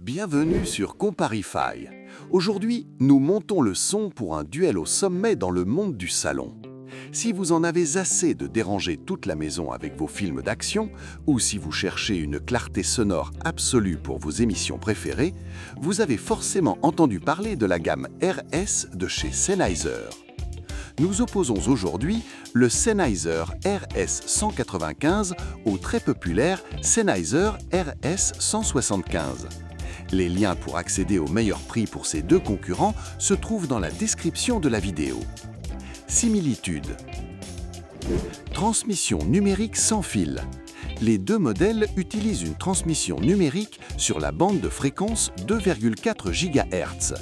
Bienvenue sur Comparify. Aujourd'hui, nous montons le son pour un duel au sommet dans le monde du salon. Si vous en avez assez de déranger toute la maison avec vos films d'action, ou si vous cherchez une clarté sonore absolue pour vos émissions préférées, vous avez forcément entendu parler de la gamme RS de chez Sennheiser. Nous opposons aujourd'hui le Sennheiser RS195 au très populaire Sennheiser RS175. Les liens pour accéder au meilleur prix pour ces deux concurrents se trouvent dans la description de la vidéo. Similitudes. Transmission numérique sans fil. Les deux modèles utilisent une transmission numérique sur la bande de fréquence 2,4 GHz.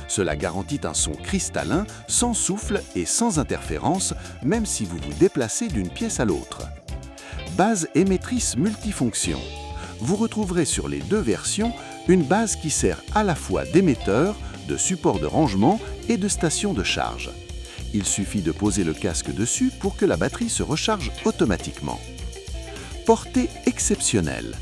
Cela garantit un son cristallin, sans souffle et sans interférence, même si vous vous déplacez d'une pièce à l'autre. Base émettrice multifonction. Vous retrouverez sur les deux versions une base qui sert à la fois d'émetteur, de support de rangement et de station de charge. Il suffit de poser le casque dessus pour que la batterie se recharge automatiquement. Portée exceptionnelle.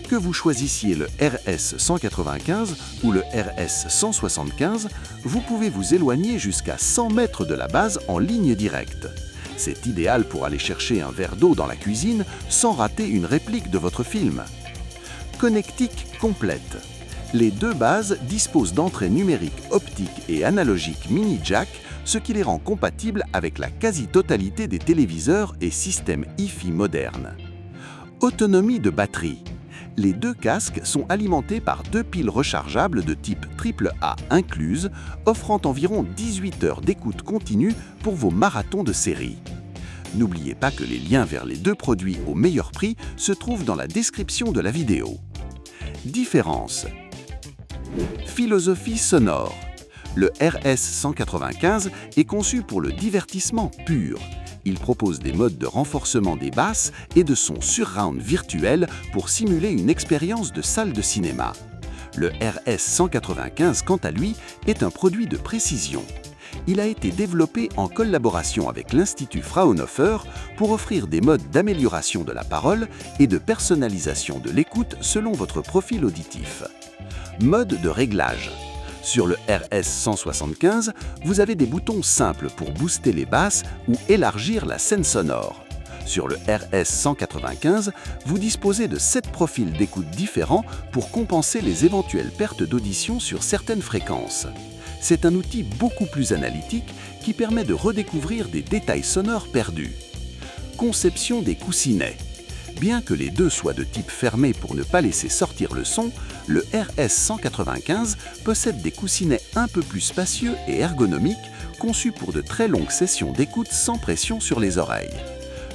Que vous choisissiez le RS195 ou le RS175, vous pouvez vous éloigner jusqu'à 100 mètres de la base en ligne directe. C'est idéal pour aller chercher un verre d'eau dans la cuisine sans rater une réplique de votre film. Connectique complète. Les deux bases disposent d'entrées numériques optiques et analogiques mini jack, ce qui les rend compatibles avec la quasi-totalité des téléviseurs et systèmes Hi-Fi modernes. Autonomie de batterie. Les deux casques sont alimentés par deux piles rechargeables de type AAA incluses, offrant environ 18 heures d'écoute continue pour vos marathons de série. N'oubliez pas que les liens vers les deux produits au meilleur prix se trouvent dans la description de la vidéo. Différence. Philosophie sonore. Le RS195 est conçu pour le divertissement pur. Il propose des modes de renforcement des basses et de son surround virtuel pour simuler une expérience de salle de cinéma. Le RS195, quant à lui, est un produit de précision. Il a été développé en collaboration avec l'Institut Fraunhofer pour offrir des modes d'amélioration de la parole et de personnalisation de l'écoute selon votre profil auditif. Mode de réglage. Sur le RS175, vous avez des boutons simples pour booster les basses ou élargir la scène sonore. Sur le RS195, vous disposez de 7 profils d'écoute différents pour compenser les éventuelles pertes d'audition sur certaines fréquences. C'est un outil beaucoup plus analytique qui permet de redécouvrir des détails sonores perdus. Conception des coussinets. Bien que les deux soient de type fermé pour ne pas laisser sortir le son, le RS195 possède des coussinets un peu plus spacieux et ergonomiques, conçus pour de très longues sessions d'écoute sans pression sur les oreilles.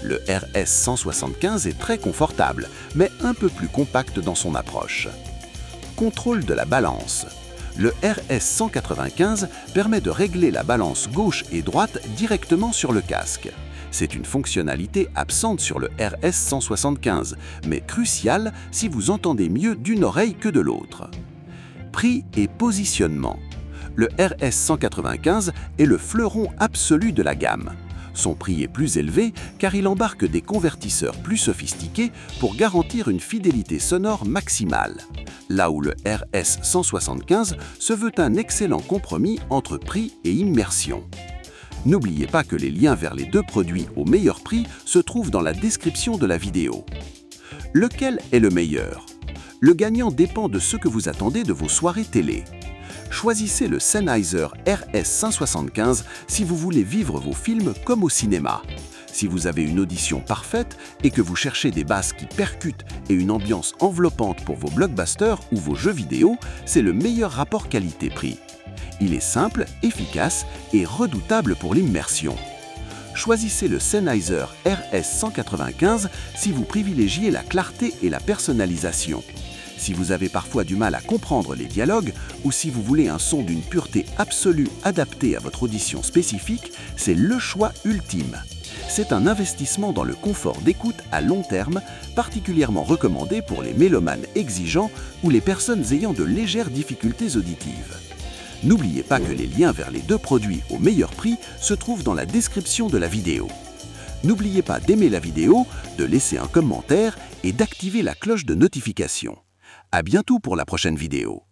Le RS175 est très confortable, mais un peu plus compact dans son approche. Contrôle de la balance. Le RS195 permet de régler la balance gauche et droite directement sur le casque. C'est une fonctionnalité absente sur le RS175, mais cruciale si vous entendez mieux d'une oreille que de l'autre. Prix et positionnement. Le RS195 est le fleuron absolu de la gamme. Son prix est plus élevé car il embarque des convertisseurs plus sophistiqués pour garantir une fidélité sonore maximale. Là où le RS175 se veut un excellent compromis entre prix et immersion. N'oubliez pas que les liens vers les deux produits au meilleur prix se trouvent dans la description de la vidéo. Lequel est le meilleur? Le gagnant dépend de ce que vous attendez de vos soirées télé. Choisissez le Sennheiser RS175 si vous voulez vivre vos films comme au cinéma. Si vous avez une audition parfaite et que vous cherchez des basses qui percutent et une ambiance enveloppante pour vos blockbusters ou vos jeux vidéo, c'est le meilleur rapport qualité-prix. Il est simple, efficace et redoutable pour l'immersion. Choisissez le Sennheiser RS195 si vous privilégiez la clarté et la personnalisation. Si vous avez parfois du mal à comprendre les dialogues ou si vous voulez un son d'une pureté absolue adapté à votre audition spécifique, c'est le choix ultime. C'est un investissement dans le confort d'écoute à long terme, particulièrement recommandé pour les mélomanes exigeants ou les personnes ayant de légères difficultés auditives. N'oubliez pas que les liens vers les deux produits au meilleur prix se trouvent dans la description de la vidéo. N'oubliez pas d'aimer la vidéo, de laisser un commentaire et d'activer la cloche de notification. À bientôt pour la prochaine vidéo.